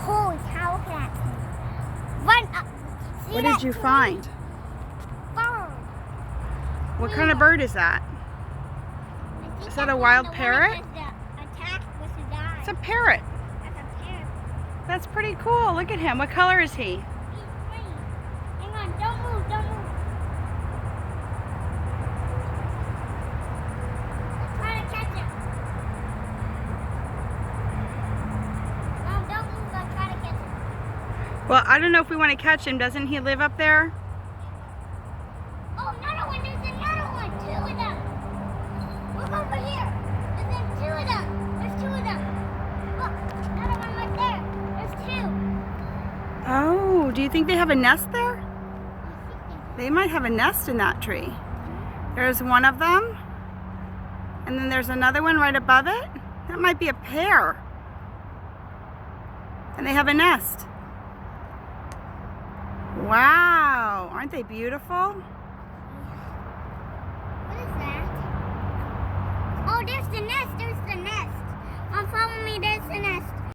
Holy cow, look at that. Run up. See What that did you green find? bird? What kind of bird is that? I think Is that that's a wild the one parrot? that was attacked with his eyes. It's a parrot. That's a parrot. That's pretty cool. Look at him. What color is he? He's green. Hang on, don't move, don't move. Let's try to catch him. Mom, don't move, I'll try to catch him. Well, I don't know if we want to catch him. Doesn't he live up there? Oh, another one, there's another one. Two of them. Look over here. There's two of them. There's two of them. Look, another one right there. There's two. Oh, do you think they have a nest there? They might have a nest in that tree. There's one of them. And then there's another one right above it. That might be a pair. And they have a nest. Wow, aren't they beautiful? What is that? Oh, there's the nest. There's the nest. Mom, follow me. There's the nest.